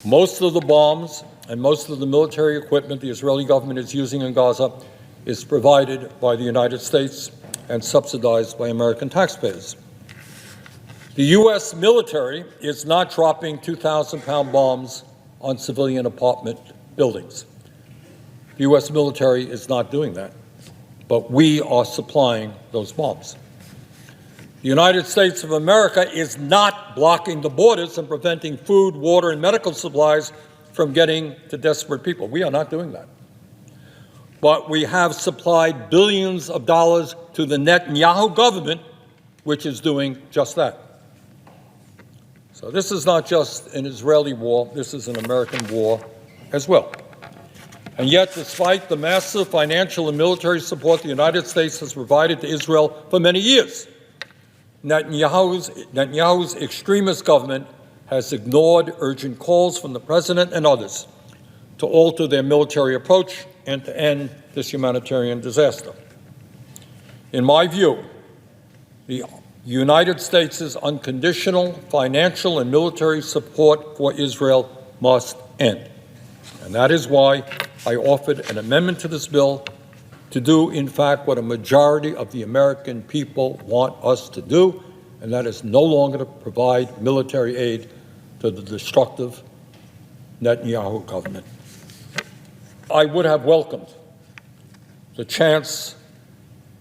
Most of the bombs and most of the military equipment the Israeli government is using in Gaza is provided by the United States and subsidized by American taxpayers. The U.S. military is not dropping 2,000-pound bombs on civilian apartment buildings. The U.S. military is not doing that, but we are supplying those bombs. The United States of America is not blocking the borders and preventing food, water, and medical supplies from getting to desperate people. We are not doing that. But we have supplied billions of dollars to the Netanyahu government, which is doing just that. So this is not just an Israeli war, this is an American war as well. And yet, despite the massive financial and military support the United States has provided to Israel for many years, Netanyahu's extremist government has ignored urgent calls from the president and others to alter their military approach and to end this humanitarian disaster. In my view, the United States' unconditional financial and military support for Israel must end. And that is why I offered an amendment to this bill to do, in fact, what a majority of the American people want us to do, and that is no longer to provide military aid to the destructive Netanyahu government. I would have welcomed the chance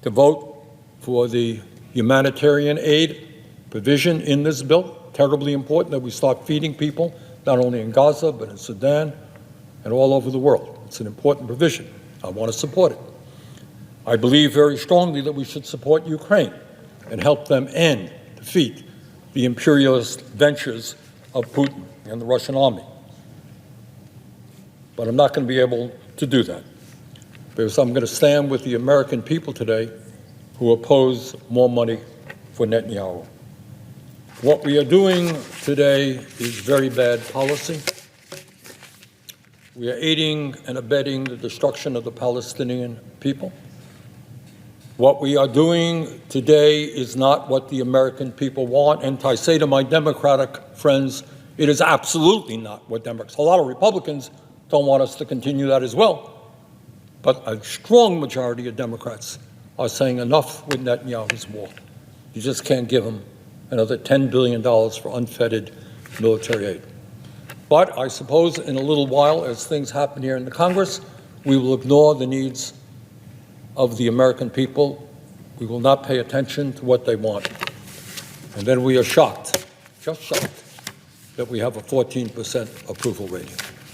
to vote for the humanitarian aid provision in this bill. Terribly important that we start feeding people, not only in Gaza, but in Sudan and all over the world. It's an important provision. I want to support it. I believe very strongly that we should support Ukraine and help them defeat the imperialist ventures of Putin and the Russian army. But I'm not going to be able to do that, because I'm going to stand with the American people today who oppose more money for Netanyahu. What we are doing today is very bad policy. We are aiding and abetting the destruction of the Palestinian people. What we are doing today is not what the American people want, and I say to my Democratic friends, it is absolutely not what Democrats. A lot of Republicans don't want us to continue that as well, but a strong majority of Democrats are saying enough with Netanyahu's war. You just can't give him another $10 billion for unfettered military aid. But I suppose in a little while, as things happen here in the Congress, we will ignore the needs of the American people. We will not pay attention to what they want. And then we are shocked, just shocked, that we have a 14% approval rating.